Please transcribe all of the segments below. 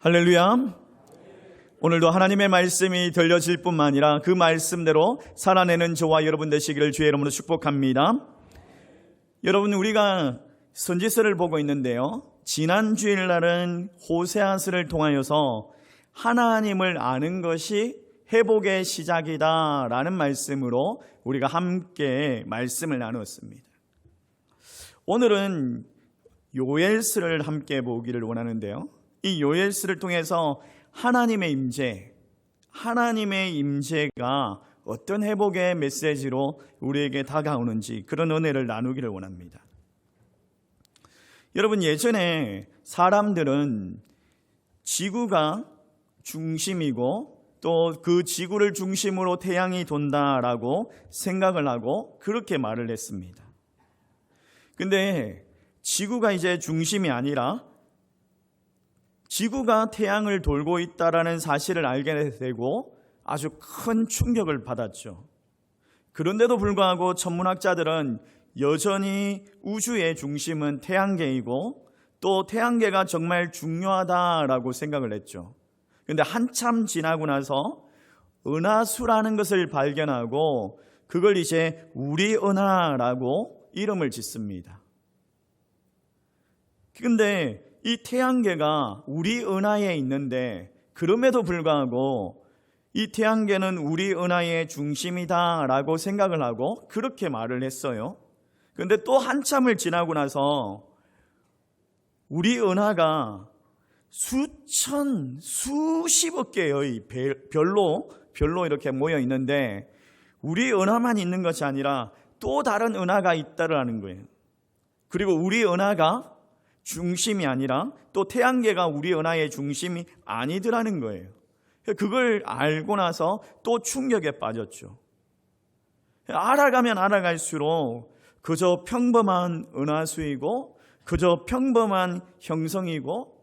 할렐루야. 오늘도 하나님의 말씀이 들려질 뿐만 아니라 그 말씀대로 살아내는 저와 여러분 되시기를 주의 이름으로 축복합니다. 여러분, 우리가 선지서를 보고 있는데요, 지난 주일날은 호세아서를 통하여서 하나님을 아는 것이 회복의 시작이다 라는 말씀으로 우리가 함께 말씀을 나누었습니다. 오늘은 요엘서를 함께 보기를 원하는데요, 이 요엘서를 통해서 하나님의 임재가 어떤 회복의 메시지로 우리에게 다가오는지 그런 은혜를 나누기를 원합니다. 여러분, 예전에 사람들은 지구가 중심이고 또 그 지구를 중심으로 태양이 돈다라고 생각을 하고 그렇게 말을 했습니다. 근데 지구가 이제 중심이 아니라 지구가 태양을 돌고 있다라는 사실을 알게 되고 아주 큰 충격을 받았죠. 그런데도 불구하고 천문학자들은 여전히 우주의 중심은 태양계이고 또 태양계가 정말 중요하다라고 생각을 했죠. 그런데 한참 지나고 나서 은하수라는 것을 발견하고 그걸 이제 우리은하라고 이름을 짓습니다. 그런데 이 태양계가 우리 은하에 있는데 그럼에도 불구하고 이 태양계는 우리 은하의 중심이다라고 생각을 하고 그렇게 말을 했어요. 그런데 또 한참을 지나고 나서 우리 은하가 수십억 개의 별로 이렇게 모여 있는데 우리 은하만 있는 것이 아니라 또 다른 은하가 있다라는 거예요. 그리고 우리 은하가 중심이 아니라 또 태양계가 우리 은하의 중심이 아니더라는 거예요. 그걸 알고 나서 또 충격에 빠졌죠. 알아가면 알아갈수록 그저 평범한 은하수이고 그저 평범한 형성이고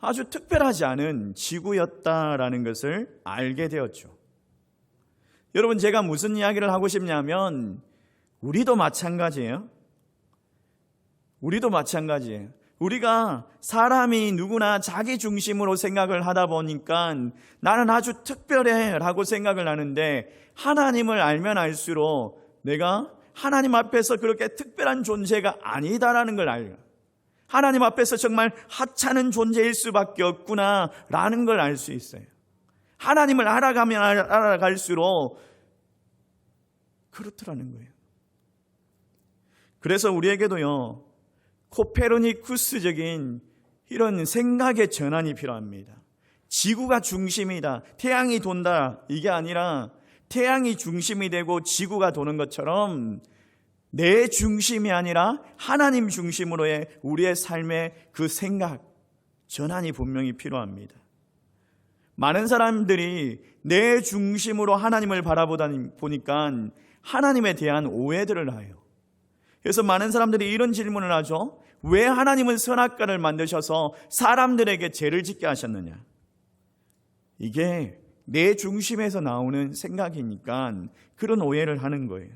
아주 특별하지 않은 지구였다라는 것을 알게 되었죠. 여러분, 제가 무슨 이야기를 하고 싶냐면 우리도 마찬가지예요. 우리가 사람이 누구나 자기 중심으로 생각을 하다 보니까 나는 아주 특별해 라고 생각을 하는데 하나님을 알면 알수록 내가 하나님 앞에서 그렇게 특별한 존재가 아니다라는 걸 알아요. 하나님 앞에서 정말 하찮은 존재일 수밖에 없구나 라는 걸 알 수 있어요. 하나님을 알아가면 알아갈수록 그렇더라는 거예요. 그래서 우리에게도요, 코페르니쿠스적인 이런 생각의 전환이 필요합니다. 지구가 중심이다, 태양이 돈다, 이게 아니라 태양이 중심이 되고 지구가 도는 것처럼 내 중심이 아니라 하나님 중심으로의 우리의 삶의 그 생각 전환이 분명히 필요합니다. 많은 사람들이 내 중심으로 하나님을 바라보다 보니까 하나님에 대한 오해들을 해요. 그래서 많은 사람들이 이런 질문을 하죠. 왜 하나님은 선악과를 만드셔서 사람들에게 죄를 짓게 하셨느냐? 이게 내 중심에서 나오는 생각이니까 그런 오해를 하는 거예요.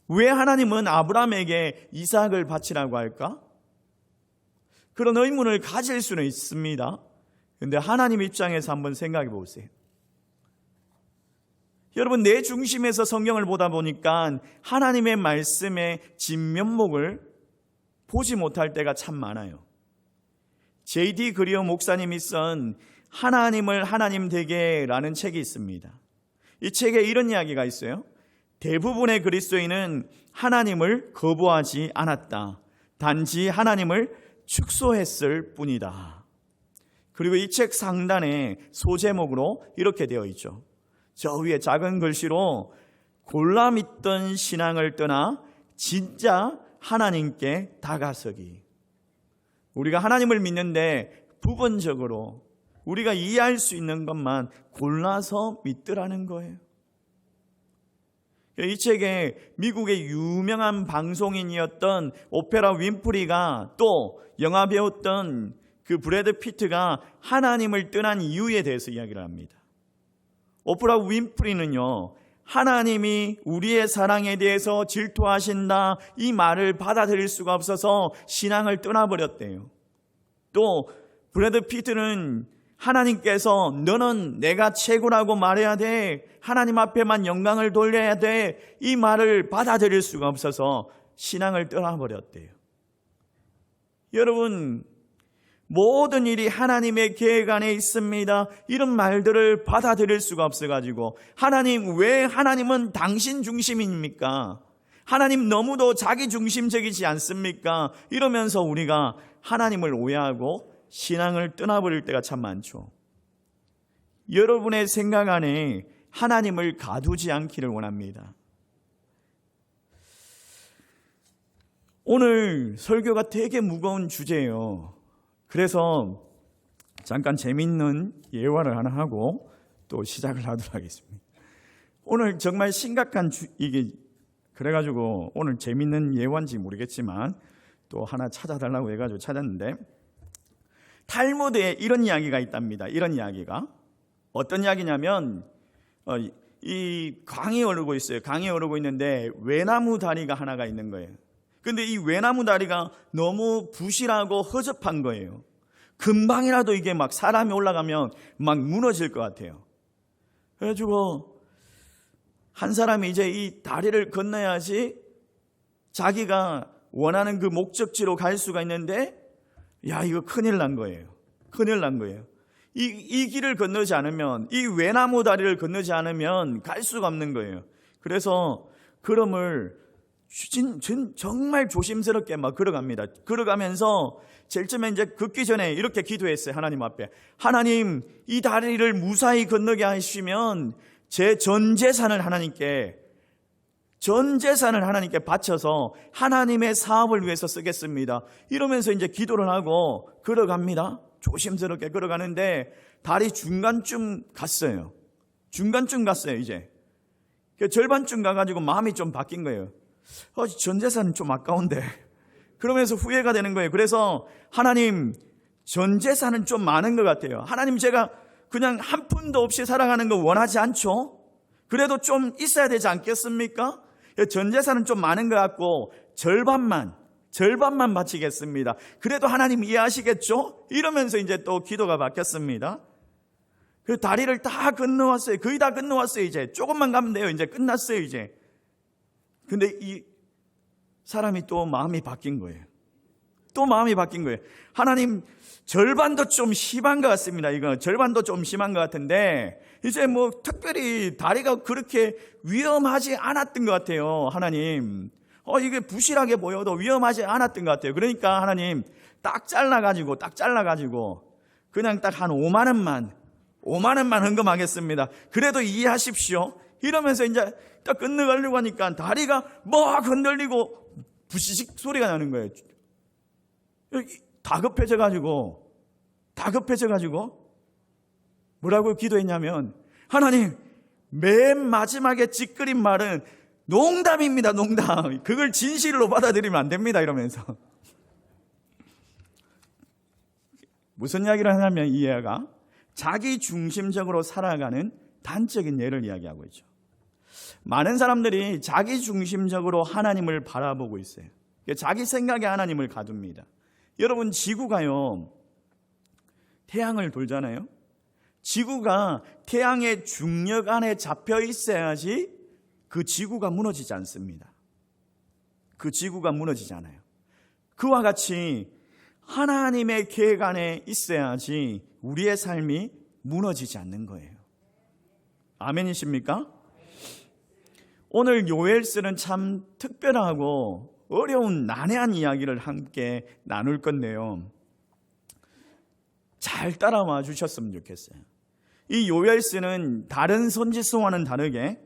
왜 하나님은 아브라함에게 이삭을 바치라고 할까? 그런 의문을 가질 수는 있습니다. 그런데 하나님 입장에서 한번 생각해 보세요. 여러분, 내 중심에서 성경을 보다 보니까 하나님의 말씀의 진면목을 보지 못할 때가 참 많아요. J.D. 그리어 목사님이 쓴 하나님을 하나님 되게 라는 책이 있습니다. 이 책에 이런 이야기가 있어요. 대부분의 그리스도인은 하나님을 거부하지 않았다. 단지 하나님을 축소했을 뿐이다. 그리고 이 책 상단에 소제목으로 이렇게 되어 있죠. 저 위에 작은 글씨로 골라 믿던 신앙을 떠나 진짜 하나님께 다가서기. 우리가 하나님을 믿는데 부분적으로 우리가 이해할 수 있는 것만 골라서 믿더라는 거예요. 이 책에 미국의 유명한 방송인이었던 오프라 윈프리가 또 영화 배웠던 그 브래드 피트가 하나님을 떠난 이유에 대해서 이야기를 합니다. 오프라 윈프리는요, 하나님이 우리의 사랑에 대해서 질투하신다 이 말을 받아들일 수가 없어서 신앙을 떠나버렸대요. 또 브래드 피트는 하나님께서 너는 내가 최고라고 말해야 돼, 하나님 앞에만 영광을 돌려야 돼, 이 말을 받아들일 수가 없어서 신앙을 떠나버렸대요. 여러분, 모든 일이 하나님의 계획 안에 있습니다, 이런 말들을 받아들일 수가 없어가지고, 하나님, 왜 하나님은 당신 중심입니까? 하나님 너무도 자기 중심적이지 않습니까? 이러면서 우리가 하나님을 오해하고 신앙을 떠나버릴 때가 참 많죠. 여러분의 생각 안에 하나님을 가두지 않기를 원합니다. 오늘 설교가 되게 무거운 주제예요. 그래서 잠깐 재밌는 예화를 하나 하고 또 시작을 하도록 하겠습니다. 오늘 정말 심각한 이게 그래가지고 오늘 재밌는 예화인지 모르겠지만 또 하나 찾아달라고 해가지고 찾았는데, 탈무드에 이런 이야기가 있답니다. 이런 이야기가 어떤 이야기냐면, 이 강이 흐르고 있어요. 강이 흐르고 있는데 외나무 다리가 하나가 있는 거예요. 근데 이 외나무 다리가 너무 부실하고 허접한 거예요. 금방이라도 이게 막 사람이 올라가면 막 무너질 것 같아요. 그래가지고 한 사람이 이제 이 다리를 건너야지 자기가 원하는 그 목적지로 갈 수가 있는데, 야, 이거 큰일 난 거예요. 큰일 난 거예요. 이 길을 건너지 않으면, 이 외나무 다리를 건너지 않으면 갈 수가 없는 거예요. 그래서 걸음을 정말 조심스럽게 막 걸어갑니다. 걸어가면서 제일 처음에 이제 걷기 전에 이렇게 기도했어요. 하나님 앞에, 하나님, 이 다리를 무사히 건너게 하시면 제 전 재산을 하나님께 바쳐서 하나님의 사업을 위해서 쓰겠습니다. 이러면서 이제 기도를 하고 걸어갑니다. 조심스럽게 걸어가는데 다리 중간쯤 갔어요. 이제 절반쯤 가가지고 마음이 좀 바뀐 거예요. 전 재산은 좀 아까운데, 그러면서 후회가 되는 거예요. 그래서 하나님, 전 재산은 좀 많은 것 같아요. 하나님, 제가 그냥 한 푼도 없이 살아가는 거 원하지 않죠? 그래도 좀 있어야 되지 않겠습니까? 전 재산은 좀 많은 것 같고 절반만 바치겠습니다. 그래도 하나님 이해하시겠죠? 이러면서 이제 또 기도가 바뀌었습니다. 그 다리를 다 건너왔어요. 거의 다 건너왔어요. 이제 조금만 가면 돼요. 이제 끝났어요. 이제. 근데 이 사람이 또 마음이 바뀐 거예요. 하나님, 절반도 좀 심한 것 같습니다. 이거 절반도 좀 심한 것 같은데, 이제 뭐 특별히 다리가 그렇게 위험하지 않았던 것 같아요. 하나님, 이게 부실하게 보여도 위험하지 않았던 것 같아요. 그러니까 하나님, 딱 잘라가지고 그냥 딱 한 5만 원만 헌금하겠습니다. 그래도 이해하십시오. 이러면서 이제 딱 건너가려고 하니까 다리가 막 흔들리고 부시식 소리가 나는 거예요. 다급해져가지고 뭐라고 기도했냐면, 하나님, 맨 마지막에 찌끄린 말은 농담입니다. 농담. 그걸 진실로 받아들이면 안 됩니다. 이러면서. 무슨 이야기를 하냐면, 이 예가 자기 중심적으로 살아가는 단적인 예를 이야기하고 있죠. 많은 사람들이 자기 중심적으로 하나님을 바라보고 있어요. 자기 생각에 하나님을 가둡니다. 여러분, 지구가요, 태양을 돌잖아요. 지구가 태양의 중력 안에 잡혀 있어야지 그 지구가 무너지지 않습니다. 그 지구가 무너지지 않아요. 그와 같이 하나님의 계획 안에 있어야지 우리의 삶이 무너지지 않는 거예요. 아멘이십니까? 오늘 요엘서는 참 특별하고 어려운 난해한 이야기를 함께 나눌 건데요, 잘 따라와 주셨으면 좋겠어요. 이 요엘서는 다른 선지서와는 다르게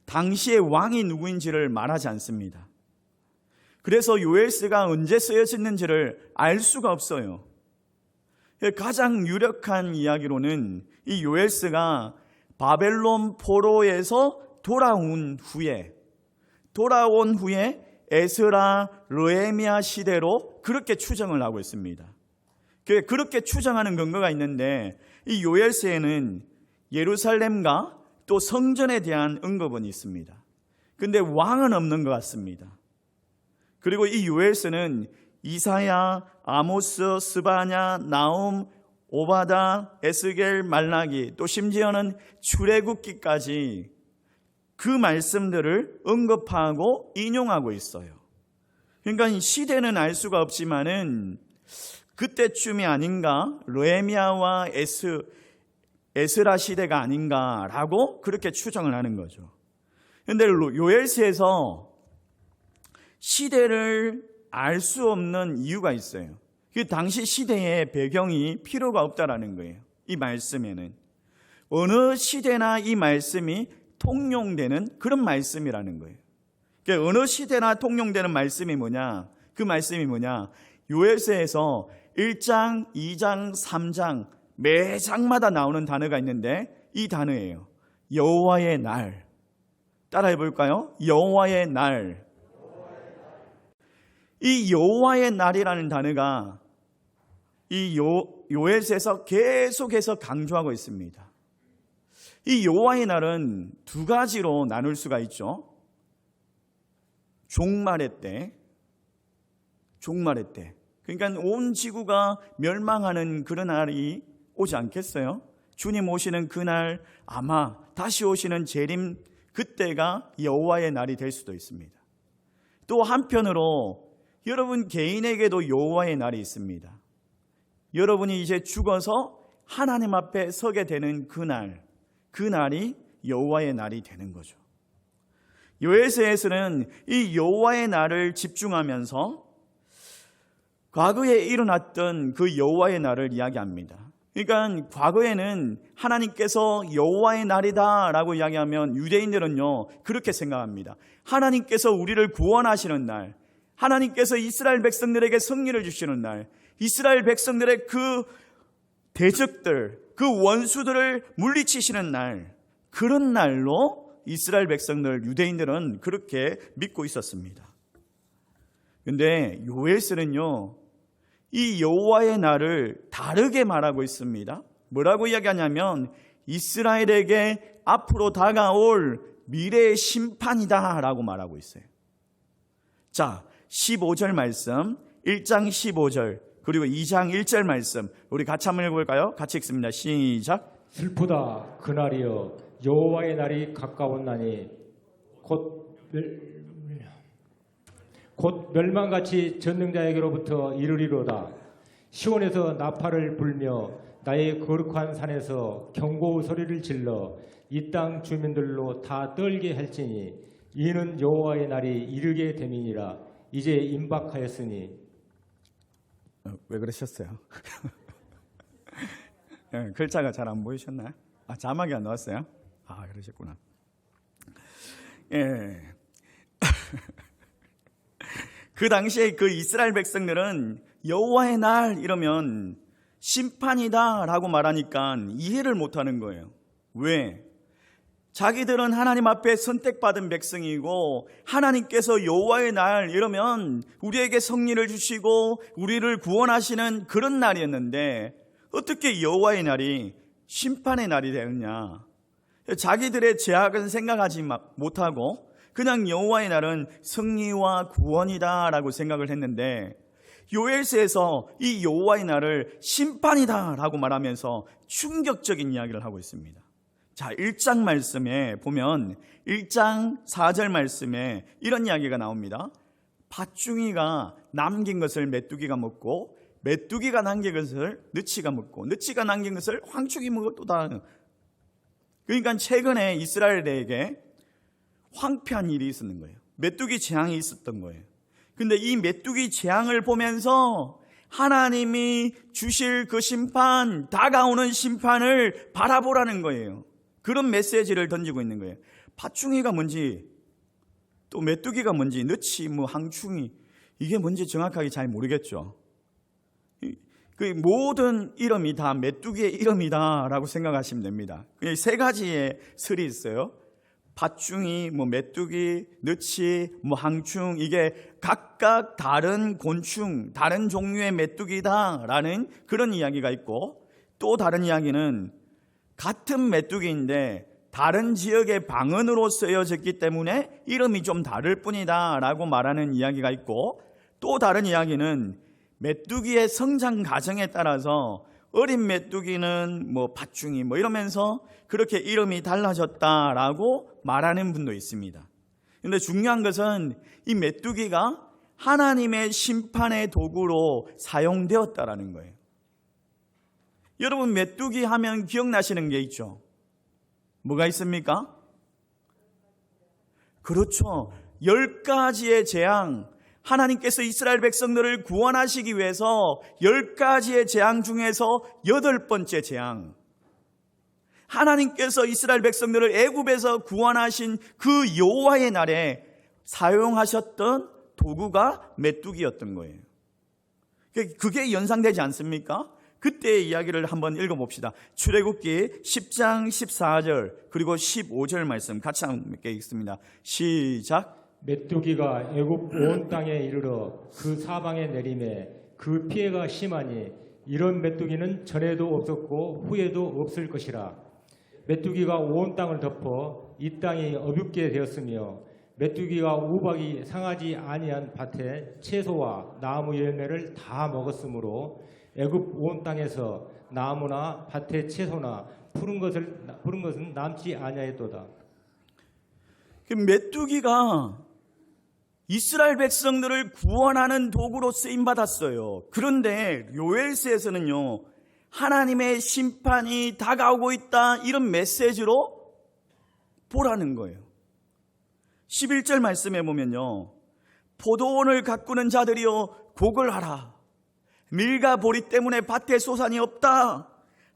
당시의 왕이 누구인지를 말하지 않습니다. 그래서 요엘서가 언제 쓰여졌는지를 알 수가 없어요. 가장 유력한 이야기로는 이 요엘서가 바벨론 포로에서 돌아온 후에 에스라, 느헤미야 시대로 그렇게 추정을 하고 있습니다. 그렇게 추정하는 근거가 있는데, 이 요엘서에는 예루살렘과 또 성전에 대한 언급은 있습니다. 근데 왕은 없는 것 같습니다. 그리고 이 요엘서는 이사야, 아모스, 스바냐, 나움, 오바다, 에스겔, 말라기, 또 심지어는 출애굽기까지 그 말씀들을 언급하고 인용하고 있어요. 그러니까 시대는 알 수가 없지만은 그때쯤이 아닌가, 느헤미야와 에스라 시대가 아닌가라고 그렇게 추정을 하는 거죠. 그런데 요엘서에서 시대를 알 수 없는 이유가 있어요. 그 당시 시대의 배경이 필요가 없다라는 거예요. 이 말씀에는 어느 시대나 이 말씀이 통용되는 그런 말씀이라는 거예요. 그러니까 어느 시대나 통용되는 말씀이 뭐냐? 그 말씀이 뭐냐? 요엘서에서 1장, 2장, 3장 매 장마다 나오는 단어가 있는데 이 단어예요. 여호와의 날. 따라해 볼까요? 여호와의 날. 이 여호와의 날이라는 단어가 이 요엘서에서 계속해서 강조하고 있습니다. 이 여호와의 날은 두 가지로 나눌 수가 있죠. 종말의 때. 그러니까 온 지구가 멸망하는 그런 날이 오지 않겠어요? 주님 오시는 그날, 아마 다시 오시는 재림, 그때가 여호와의 날이 될 수도 있습니다. 또 한편으로 여러분 개인에게도 여호와의 날이 있습니다. 여러분이 이제 죽어서 하나님 앞에 서게 되는 그날, 그 날이 여호와의 날이 되는 거죠. 요엘서에서는 이 여호와의 날을 집중하면서 과거에 일어났던 그 여호와의 날을 이야기합니다. 그러니까 과거에는 하나님께서 여호와의 날이다라고 이야기하면 유대인들은요 그렇게 생각합니다. 하나님께서 우리를 구원하시는 날, 하나님께서 이스라엘 백성들에게 승리를 주시는 날, 이스라엘 백성들의 그 대적들, 그 원수들을 물리치시는 날, 그런 날로 이스라엘 백성들, 유대인들은 그렇게 믿고 있었습니다. 그런데 요엘서는요 이 여호와의 날을 다르게 말하고 있습니다. 뭐라고 이야기하냐면 이스라엘에게 앞으로 다가올 미래의 심판이다 라고 말하고 있어요. 자, 15절 말씀, 1장 15절 그리고 2장 1절 말씀 우리 같이 한번 읽어볼까요? 같이 읽습니다. 시작. 슬프다 그날이여 여호와의 날이 가까웠나니 곧 멸망같이 전능자에게로부터 이르리로다. 시온에서 나팔을 불며 나의 거룩한 산에서 경고 소리를 질러 이 땅 주민들로 다 떨게 할지니 이는 여호와의 날이 이르게 됨이니라. 이제 임박하였으니. 왜 그러셨어요? 글자가 잘 안 보이셨나요? 자막이 안 나왔어요? 그러셨구나. 그 당시에 그 이스라엘 백성들은 여호와의 날 이러면 심판이다 라고 말하니까 이해를 못하는 거예요. 왜? 자기들은 하나님 앞에 선택받은 백성이고 하나님께서 여호와의 날 이러면 우리에게 승리를 주시고 우리를 구원하시는 그런 날이었는데 어떻게 여호와의 날이 심판의 날이 되느냐. 자기들의 죄악은 생각하지 못하고 그냥 여호와의 날은 승리와 구원이다 라고 생각을 했는데 요엘서에서 이 여호와의 날을 심판이다 라고 말하면서 충격적인 이야기를 하고 있습니다. 자, 1장 말씀에 보면 1장 4절 말씀에 이런 이야기가 나옵니다. 팥중이가 남긴 것을 메뚜기가 먹고 메뚜기가 남긴 것을 느치가 먹고 느치가 남긴 것을 황충이 먹었도다. 그러니까 최근에 이스라엘에게 황폐한 일이 있었는 거예요. 메뚜기 재앙이 있었던 거예요. 근데 이 메뚜기 재앙을 보면서 하나님이 주실 그 심판, 다가오는 심판을 바라보라는 거예요. 그런 메시지를 던지고 있는 거예요. 팥충이가 뭔지, 또 메뚜기가 뭔지, 느치, 항충이, 이게 뭔지 정확하게 잘 모르겠죠. 그 모든 이름이 다 메뚜기의 이름이다라고 생각하시면 됩니다. 세 가지의 설이 있어요. 팥충이, 메뚜기, 느치, 항충, 이게 각각 다른 곤충, 다른 종류의 메뚜기다라는 그런 이야기가 있고, 또 다른 이야기는 같은 메뚜기인데 다른 지역의 방언으로 쓰여졌기 때문에 이름이 좀 다를 뿐이다라고 말하는 이야기가 있고, 또 다른 이야기는 메뚜기의 성장 과정에 따라서 어린 메뚜기는 뭐 팥중이 뭐 이러면서 그렇게 이름이 달라졌다라고 말하는 분도 있습니다. 그런데 중요한 것은 이 메뚜기가 하나님의 심판의 도구로 사용되었다라는 거예요. 여러분, 메뚜기 하면 기억나시는 게 있죠? 뭐가 있습니까? 그렇죠. 10가지의 재앙, 하나님께서 이스라엘 백성들을 구원하시기 위해서 10가지의 재앙 중에서 8번째 재앙, 하나님께서 이스라엘 백성들을 애굽에서 구원하신 그 여호와의 날에 사용하셨던 도구가 메뚜기였던 거예요. 그게 연상되지 않습니까? 그때의 이야기를 한번 읽어봅시다. 출애굽기 10장 14절 그리고 15절 말씀 같이 함께 읽습니다. 시작. 메뚜기가 애굽 온 땅에 이르러 그 사방에 내림에 그 피해가 심하니 이런 메뚜기는 전에도 없었고 후에도 없을 것이라. 메뚜기가 온 땅을 덮어 이 땅이 어둡게 되었으며 메뚜기가 우박이 상하지 아니한 밭에 채소와 나무 열매를 다 먹었으므로 애굽 온 땅에서 나무나 밭의 채소나 푸른 것은 남지 아니하였도다. 그 메뚜기가 이스라엘 백성들을 구원하는 도구로 쓰임 받았어요. 그런데 요엘서에서는요, 하나님의 심판이 다가오고 있다, 이런 메시지로 보라는 거예요. 11절 말씀해 보면요, 포도원을 가꾸는 자들이여 곡을하라. 밀과 보리 때문에 밭에 소산이 없다.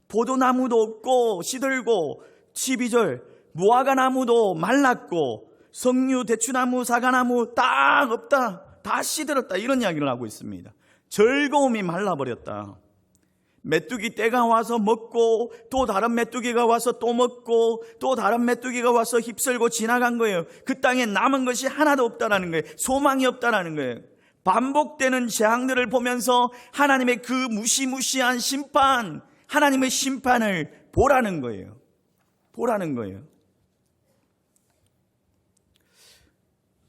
포도나무도 없고 시들고. 12절 무화과 나무도 말랐고 석류, 대추나무, 사과나무 딱 없다. 다 시들었다. 이런 이야기를 하고 있습니다. 즐거움이 말라버렸다. 메뚜기 떼가 와서 먹고 또 다른 메뚜기가 와서 또 먹고 또 다른 메뚜기가 와서 휩쓸고 지나간 거예요. 그 땅에 남은 것이 하나도 없다라는 거예요. 소망이 없다라는 거예요. 반복되는 재앙들을 보면서 하나님의 그 무시무시한 심판, 하나님의 심판을 보라는 거예요. 보라는 거예요.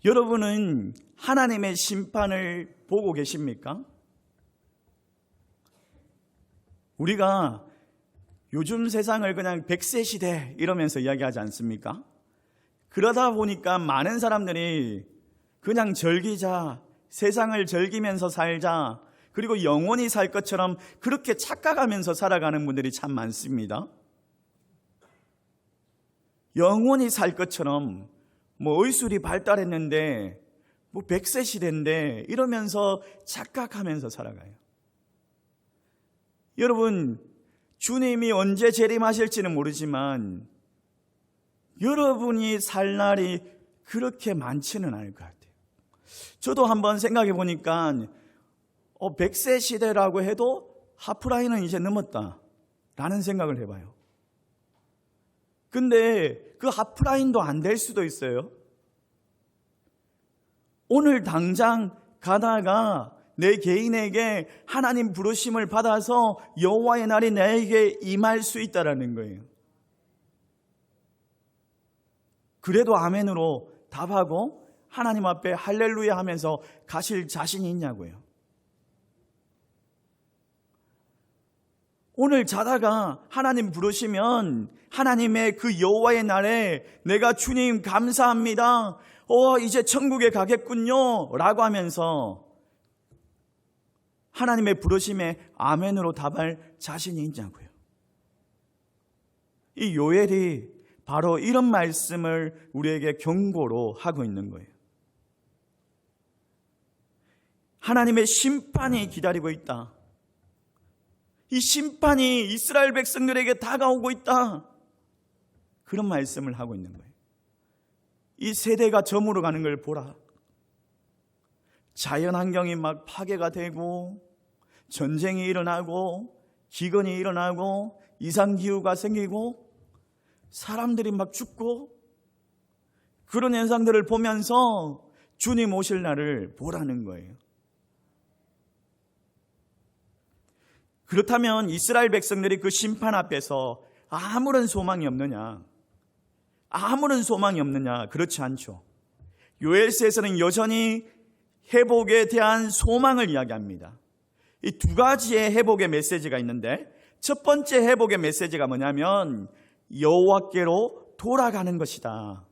여러분은 하나님의 심판을 보고 계십니까? 우리가 요즘 세상을 그냥 100세 시대 이러면서 이야기하지 않습니까? 그러다 보니까 많은 사람들이 그냥 즐기자, 세상을 즐기면서 살자, 그리고 영원히 살 것처럼 그렇게 착각하면서 살아가는 분들이 참 많습니다. 영원히 살 것처럼 뭐 의술이 발달했는데 뭐 100세 시대인데 이러면서 착각하면서 살아가요. 여러분, 주님이 언제 재림하실지는 모르지만 여러분이 살 날이 그렇게 많지는 않을 것 같아요. 저도 한번 생각해 보니까 100세 시대라고 해도 하프라인은 이제 넘었다 라는 생각을 해봐요. 근데 그 하프라인도 안 될 수도 있어요. 오늘 당장 가다가 내 개인에게 하나님 부르심을 받아서 여호와의 날이 내게 임할 수 있다라는 거예요. 그래도 아멘으로 답하고 하나님 앞에 할렐루야 하면서 가실 자신이 있냐고요. 오늘 자다가 하나님 부르시면 하나님의 그 여호와의 날에 내가 주님 감사합니다, 이제 천국에 가겠군요 라고 하면서 하나님의 부르심에 아멘으로 답할 자신이 있냐고요. 이 요엘이 바로 이런 말씀을 우리에게 경고로 하고 있는 거예요. 하나님의 심판이 기다리고 있다. 이 심판이 이스라엘 백성들에게 다가오고 있다. 그런 말씀을 하고 있는 거예요. 이 세대가 저물어 가는 걸 보라. 자연환경이 막 파괴가 되고 전쟁이 일어나고 기근이 일어나고 이상기후가 생기고 사람들이 막 죽고 그런 현상들을 보면서 주님 오실 날을 보라는 거예요. 그렇다면 이스라엘 백성들이 그 심판 앞에서 아무런 소망이 없느냐? 아무런 소망이 없느냐? 그렇지 않죠. 요엘서에서는 여전히 회복에 대한 소망을 이야기합니다. 이 두 가지의 회복의 메시지가 있는데, 첫 번째 회복의 메시지가 뭐냐면 여호와께로 돌아가는 것이다.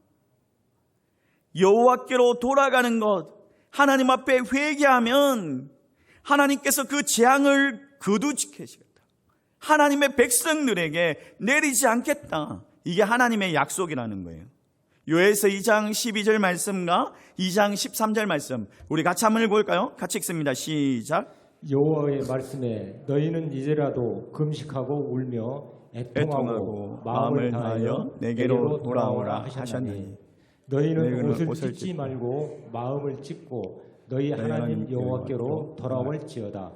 여호와께로 돌아가는 것, 하나님 앞에 회개하면 하나님께서 그 재앙을 거두시키시겠다. 하나님의 백성들에게 내리지 않겠다. 이게 하나님의 약속이라는 거예요. 요엘서 2장 12절 말씀과 2장 13절 말씀 우리 같이 한번 읽어볼까요? 같이 읽습니다. 시작. 여호와의 말씀에 너희는 이제라도 금식하고 울며 애통하고 마음을 다하여 내게로 돌아오라 하셨나니 너희는 옷을 찢지 말고 마음을 찢고 너희 하나님 여호와께로 돌아올지어다.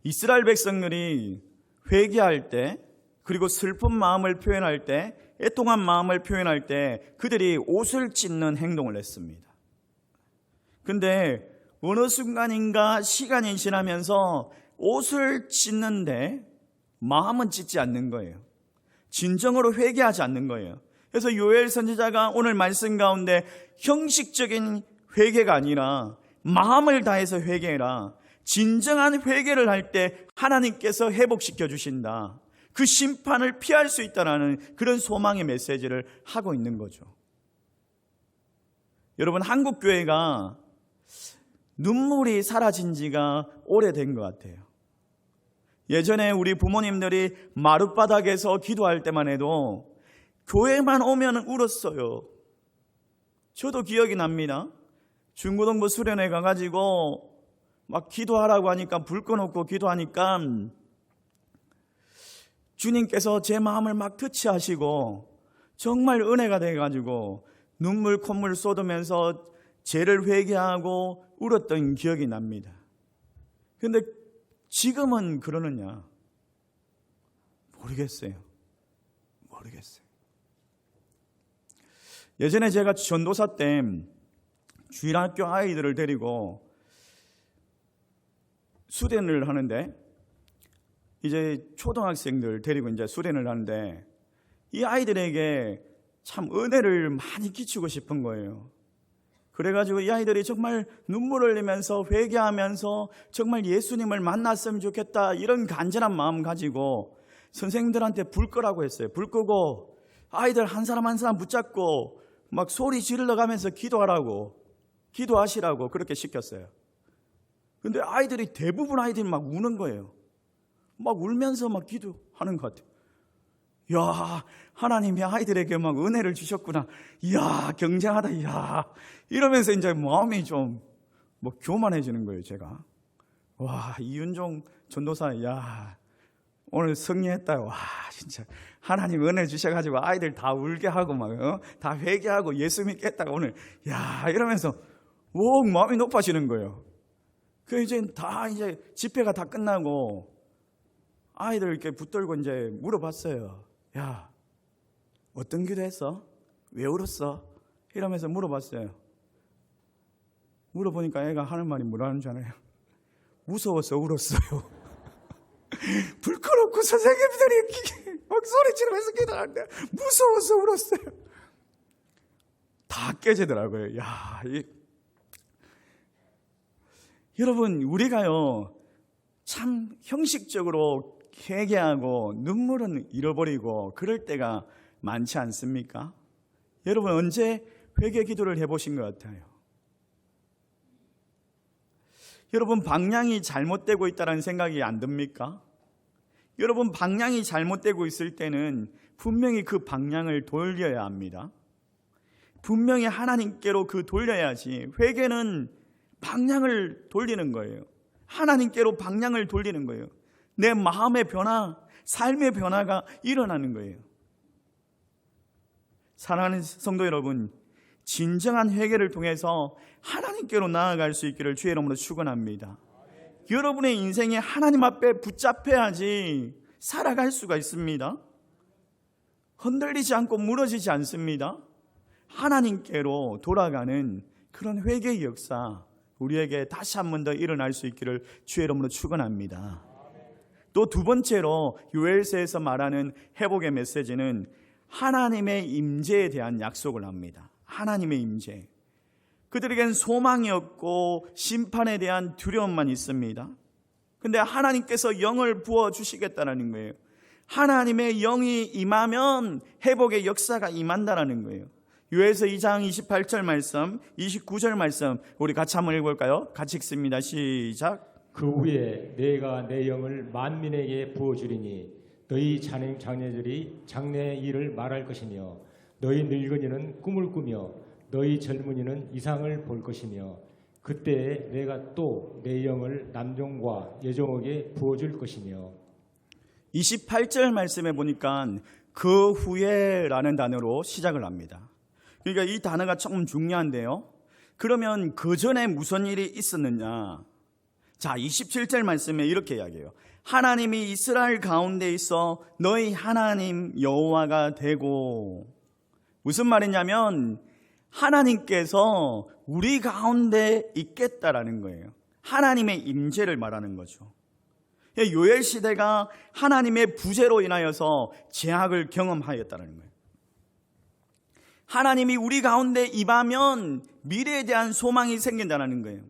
이스라엘 백성들이 회개할 때, 그리고 슬픈 마음을 표현할 때, 애통한 마음을 표현할 때 그들이 옷을 찢는 행동을 했습니다. 근데 어느 순간인가 시간이 지나면서 옷을 찢는데 마음은 찢지 않는 거예요. 진정으로 회개하지 않는 거예요. 그래서 요엘 선지자가 오늘 말씀 가운데 형식적인 회개가 아니라 마음을 다해서 회개해라. 진정한 회개를 할 때 하나님께서 회복시켜 주신다. 그 심판을 피할 수 있다는 그런 소망의 메시지를 하고 있는 거죠. 여러분, 한국 교회가 눈물이 사라진 지가 오래된 것 같아요. 예전에 우리 부모님들이 마룻바닥에서 기도할 때만 해도 교회만 오면 울었어요. 저도 기억이 납니다. 중고등부 수련회 가가지고 막 기도하라고 하니까 불 꺼놓고 기도하니까 주님께서 제 마음을 막 터치하시고 정말 은혜가 돼가지고 눈물 콧물 쏟으면서 죄를 회개하고 울었던 기억이 납니다. 그런데 지금은 그러느냐? 모르겠어요. 예전에 제가 전도사 때 주일학교 아이들을 데리고 수련을 하는데, 이제 초등학생들 데리고 이제 수련을 하는데 이 아이들에게 참 은혜를 많이 끼치고 싶은 거예요. 그래가지고 이 아이들이 정말 눈물을 흘리면서 회개하면서 정말 예수님을 만났으면 좋겠다 이런 간절한 마음 가지고 선생님들한테 불 끄라고 했어요. 불 끄고 아이들 한 사람 한 사람 붙잡고 막 소리 지르러 가면서 기도하시라고 그렇게 시켰어요. 근데 아이들이 대부분 아이들이 막 우는 거예요. 막 울면서 막 기도하는 것 같아요. 이야, 하나님이 아이들에게 막 은혜를 주셨구나. 이야, 경쟁하다. 이야, 이러면서 이제 마음이 좀 뭐 교만해지는 거예요, 제가. 와, 이윤종 전도사, 야, 오늘 승리했다. 와, 진짜 하나님 은혜 주셔가지고 아이들 다 울게 하고 막 다 회개하고 예수 믿겠다고 오늘, 야, 이러면서 오, 마음이 높아지는 거예요. 그 이제 집회가 다 끝나고 아이들 이렇게 붙들고 이제 물어봤어요. 야, 어떤 기도했어? 왜 울었어? 이러면서 물어봤어요. 물어보니까 애가 하는 말이 뭐라는 줄 알아요? 무서워서 울었어요. 불 꺼놓고 선생님들이 막 소리 지르면서 기도하는데 무서워서 울었어요. 다 깨지더라고요. 야, 여러분, 우리가요 참 형식적으로 회개하고 눈물은 잃어버리고 그럴 때가 많지 않습니까? 여러분, 언제 회개 기도를 해보신 것 같아요? 여러분, 방향이 잘못되고 있다는 생각이 안 듭니까? 여러분, 방향이 잘못되고 있을 때는 분명히 그 방향을 돌려야 합니다. 분명히 하나님께로 돌려야지. 회개는 방향을 돌리는 거예요. 하나님께로 방향을 돌리는 거예요. 내 마음의 변화, 삶의 변화가 일어나는 거예요. 사랑하는 성도 여러분, 진정한 회개를 통해서 하나님께로 나아갈 수 있기를 주의 이름으로 축원합니다. 여러분의 인생에 하나님 앞에 붙잡혀야지 살아갈 수가 있습니다. 흔들리지 않고 무너지지 않습니다. 하나님께로 돌아가는 그런 회개의 역사, 우리에게 다시 한 번 더 일어날 수 있기를 주의 이름으로 축원합니다. 또 두 번째로 요엘서에서 말하는 회복의 메시지는 하나님의 임재에 대한 약속을 합니다. 하나님의 임재. 그들에겐 소망이 없고 심판에 대한 두려움만 있습니다. 근데 하나님께서 영을 부어주시겠다는 거예요. 하나님의 영이 임하면 회복의 역사가 임한다는 거예요. 요엘서 2장 28절 말씀, 29절 말씀 우리 같이 한번 읽어볼까요? 같이 읽습니다. 시작. 그 후에 내가 내 영을 만민에게 부어주리니 너희 장녀들이 장래의 일을 말할 것이며 너희 늙은이는 꿈을 꾸며 너희 젊은이는 이상을 볼 것이며 그때 내가 또 내 영을 남종과 여종에게 부어줄 것이며 28절 말씀에 보니까 그 후에라는 단어로 시작을 합니다. 그러니까 이 단어가 조금 중요한데요. 그러면 그 전에 무슨 일이 있었느냐? 자, 27절 말씀에 이렇게 이야기해요. 하나님이 이스라엘 가운데 있어 너희 하나님 여호와가 되고, 무슨 말이냐면 하나님께서 우리 가운데 있겠다라는 거예요. 하나님의 임재를 말하는 거죠. 요엘 시대가 하나님의 부재로 인하여서 재앙을 경험하였다는 거예요. 하나님이 우리 가운데 임하면 미래에 대한 소망이 생긴다는 거예요.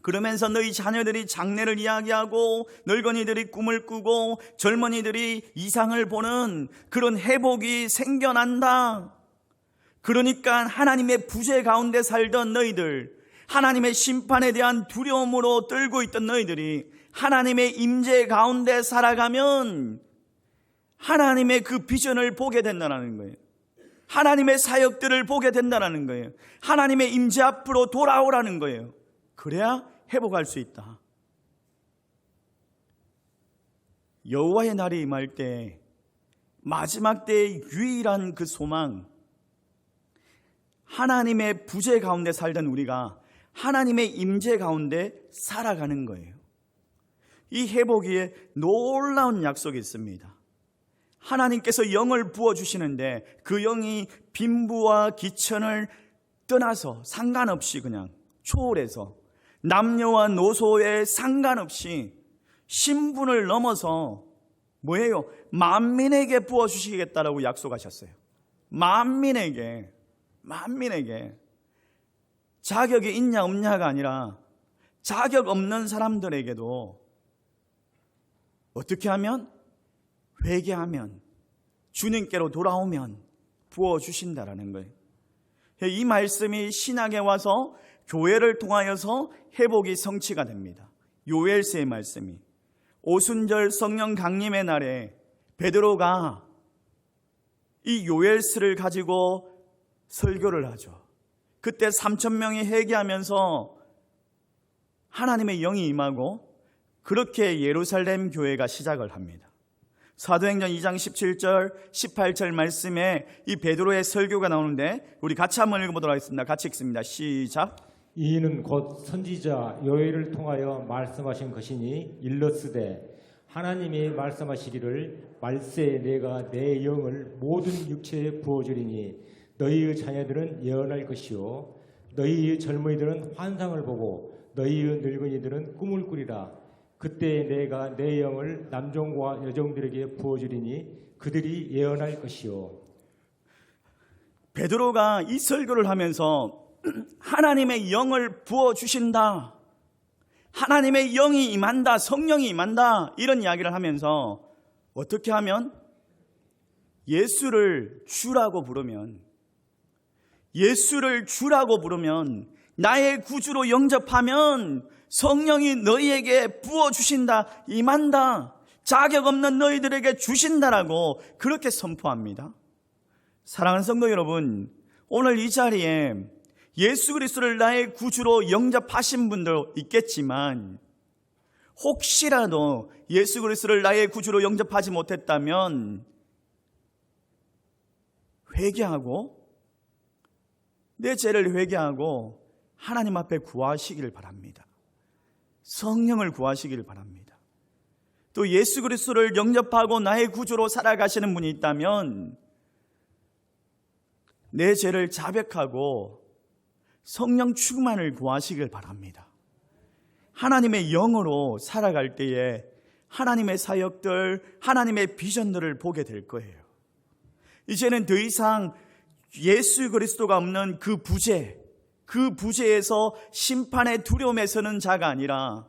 그러면서 너희 자녀들이 장래를 이야기하고 늙은이들이 꿈을 꾸고 젊은이들이 이상을 보는 그런 회복이 생겨난다. 그러니까 하나님의 부재 가운데 살던 너희들, 하나님의 심판에 대한 두려움으로 떨고 있던 너희들이 하나님의 임재 가운데 살아가면 하나님의 그 비전을 보게 된다는 거예요. 하나님의 사역들을 보게 된다는 거예요. 하나님의 임재 앞으로 돌아오라는 거예요. 그래야 회복할 수 있다. 여호와의 날이 임할 때 마지막 때의 유일한 그 소망, 하나님의 부재 가운데 살던 우리가 하나님의 임재 가운데 살아가는 거예요. 이 회복에 놀라운 약속이 있습니다. 하나님께서 영을 부어주시는데 그 영이 빈부와 기천을 떠나서 상관없이 그냥 초월해서 남녀와 노소에 상관없이 신분을 넘어서 뭐예요? 만민에게 부어주시겠다라고 약속하셨어요. 만민에게 자격이 있냐 없냐가 아니라 자격 없는 사람들에게도 어떻게 하면? 회개하면, 주님께로 돌아오면 부어주신다라는 거예요. 이 말씀이 신학에 와서 교회를 통하여서 회복이 성취가 됩니다. 요엘서의 말씀이 오순절 성령 강림의 날에 베드로가 이 요엘서를 가지고 설교를 하죠. 그때 3,000명이 회개하면서 하나님의 영이 임하고 그렇게 예루살렘 교회가 시작을 합니다. 사도행전 2장 17절 18절 말씀에 이 베드로의 설교가 나오는데 우리 같이 한번 읽어보도록 하겠습니다. 같이 읽습니다. 시작. 이는 곧 선지자 요엘을 통하여 말씀하신 것이니 일렀으되 하나님이 말씀하시기를 말세 내가 내 영을 모든 육체에 부어주리니 너희의 자녀들은 예언할 것이요 너희의 젊은이들은 환상을 보고 너희의 늙은이들은 꿈을 꾸리라. 그때 내가 내 영을 남종과 여종들에게 부어주리니 그들이 예언할 것이요. 베드로가 이 설교를 하면서 하나님의 영을 부어주신다, 하나님의 영이 임한다, 성령이 임한다, 이런 이야기를 하면서 어떻게 하면 예수를 주라고 부르면, 예수를 주라고 부르면, 나의 구주로 영접하면 성령이 너희에게 부어주신다, 임한다, 자격 없는 너희들에게 주신다라고 그렇게 선포합니다. 사랑하는 성도 여러분, 오늘 이 자리에 예수 그리스도를 나의 구주로 영접하신 분도 있겠지만 혹시라도 예수 그리스도를 나의 구주로 영접하지 못했다면 회개하고 내 죄를 회개하고 하나님 앞에 구하시기를 바랍니다. 성령을 구하시기를 바랍니다. 또 예수 그리스도를 영접하고 나의 구주로 살아가시는 분이 있다면 내 죄를 자백하고 성령 충만을 구하시길 바랍니다. 하나님의 영으로 살아갈 때에 하나님의 사역들, 하나님의 비전들을 보게 될 거예요. 이제는 더 이상 예수 그리스도가 없는 그 부재, 그 부재에서 심판의 두려움에 서는 자가 아니라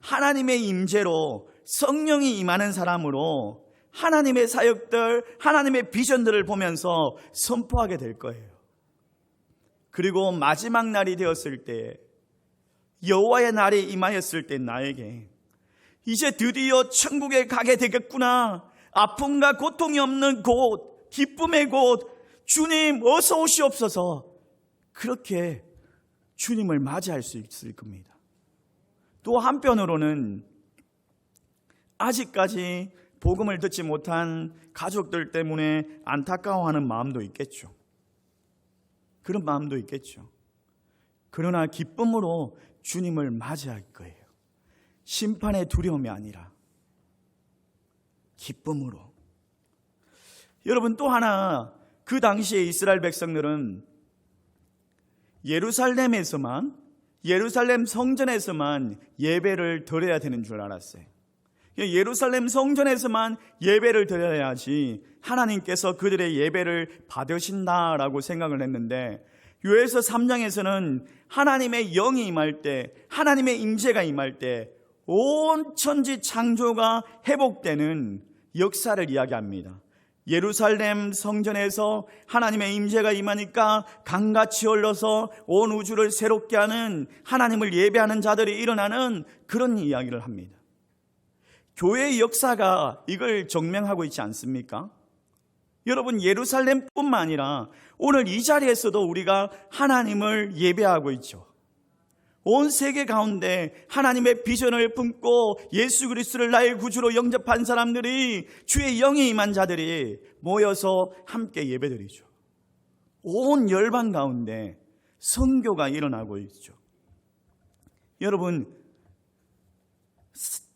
하나님의 임재로 성령이 임하는 사람으로 하나님의 사역들, 하나님의 비전들을 보면서 선포하게 될 거예요. 그리고 마지막 날이 되었을 때, 여호와의 날이 임하였을 때 나에게 이제 드디어 천국에 가게 되겠구나, 아픔과 고통이 없는 곳, 기쁨의 곳, 주님 어서 오시옵소서, 그렇게 주님을 맞이할 수 있을 겁니다. 또 한편으로는 아직까지 복음을 듣지 못한 가족들 때문에 안타까워하는 마음도 있겠죠. 그런 마음도 있겠죠. 그러나 기쁨으로 주님을 맞이할 거예요. 심판의 두려움이 아니라 기쁨으로. 여러분, 또 하나, 그 당시에 이스라엘 백성들은 예루살렘 성전에서만 예배를 드려야 되는 줄 알았어요. 예루살렘 성전에서만 예배를 드려야지 하나님께서 그들의 예배를 받으신다라고 생각을 했는데, 요에서 3장에서는 하나님의 영이 임할 때, 하나님의 임재가 임할 때 온 천지 창조가 회복되는 역사를 이야기합니다. 예루살렘 성전에서 하나님의 임재가 임하니까 강같이 흘러서 온 우주를 새롭게 하는, 하나님을 예배하는 자들이 일어나는 그런 이야기를 합니다. 교회의 역사가 이걸 증명하고 있지 않습니까? 여러분, 예루살렘뿐만 아니라 오늘 이 자리에서도 우리가 하나님을 예배하고 있죠. 온 세계 가운데 하나님의 비전을 품고 예수 그리스도를 나의 구주로 영접한 사람들이, 주의 영이 임한 자들이 모여서 함께 예배드리죠. 온 열방 가운데 선교가 일어나고 있죠. 여러분,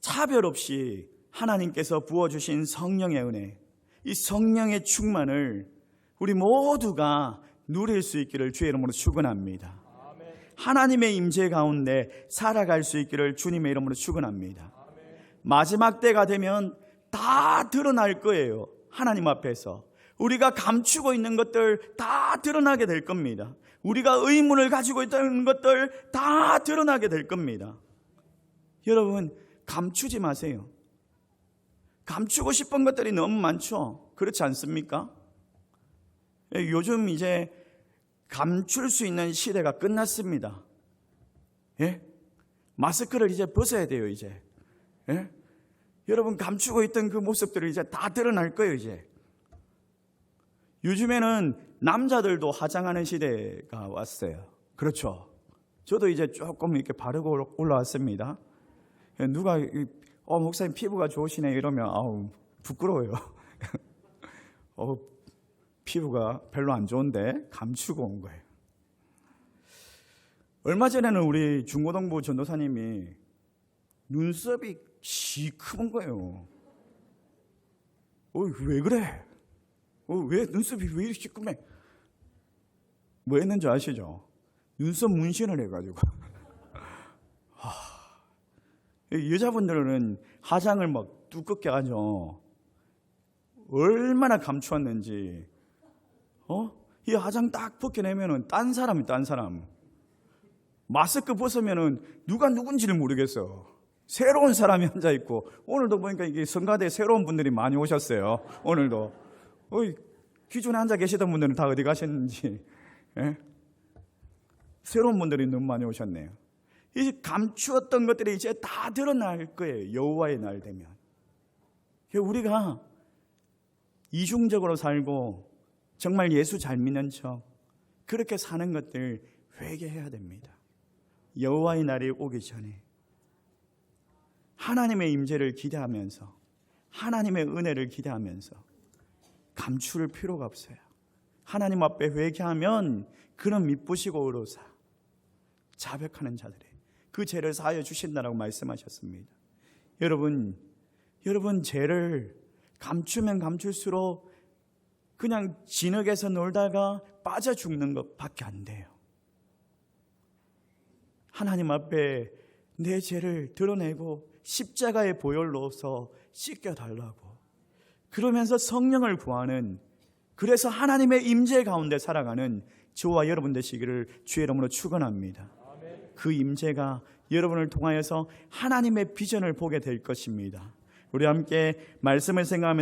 차별 없이 하나님께서 부어주신 성령의 은혜, 이 성령의 충만을 우리 모두가 누릴 수 있기를 주의 이름으로 축원합니다. 하나님의 임재 가운데 살아갈 수 있기를 주님의 이름으로 축원합니다. 마지막 때가 되면 다 드러날 거예요. 하나님 앞에서 우리가 감추고 있는 것들 다 드러나게 될 겁니다. 우리가 의문을 가지고 있다는 것들 다 드러나게 될 겁니다. 여러분, 감추지 마세요. 감추고 싶은 것들이 너무 많죠. 그렇지 않습니까? 요즘 이제 감출 수 있는 시대가 끝났습니다. 예? 마스크를 이제 벗어야 돼요, 이제. 예? 여러분, 감추고 있던 그 모습들이 이제 다 드러날 거예요, 이제. 요즘에는 남자들도 화장하는 시대가 왔어요. 그렇죠. 저도 이제 조금 이렇게 바르고 올라왔습니다. 누가, 목사님 피부가 좋으시네 이러면, 부끄러워요. 피부가 별로 안 좋은데 감추고 온 거예요. 얼마 전에는 우리 중고등부 전도사님이 눈썹이 시커먼 거예요. 왜 그래? 왜 눈썹이 왜 이렇게 시커매? 뭐 했는지 아시죠? 눈썹 문신을 해가지고. 여자분들은 화장을 막 두껍게 하죠. 얼마나 감추었는지. 이 화장 딱 벗겨내면은 딴 사람. 마스크 벗으면은 누가 누군지를 모르겠어. 새로운 사람이 앉아 있고, 오늘도 보니까 이게 성가대에 새로운 분들이 많이 오셨어요. 오늘도. 기존에 앉아 계시던 분들은 다 어디 가셨는지. 예? 새로운 분들이 너무 많이 오셨네요. 이 감추었던 것들이 이제 다 드러날 거예요. 여호와의 날 되면. 우리가 이중적으로 살고 정말 예수 잘 믿는 척 그렇게 사는 것들 회개해야 됩니다. 여호와의 날이 오기 전에 하나님의 임재를 기대하면서, 하나님의 은혜를 기대하면서 감출 필요가 없어요. 하나님 앞에 회개하면 그는 미쁘시고 의로사 자백하는 자들이 그 죄를 사하여 주신다라고 말씀하셨습니다. 여러분 죄를 감추면 감출수록 그냥 진흙에서 놀다가 빠져 죽는 것밖에 안 돼요. 하나님 앞에 내 죄를 드러내고 십자가의 보혈로서 씻겨달라고, 그러면서 성령을 구하는, 그래서 하나님의 임재 가운데 살아가는 저와 여러분 되시기를 주의 이름으로 축원합니다. 그 임재가 여러분을 통하여서 하나님의 비전을 보게 될 것입니다. 우리 함께 말씀을 생각하면서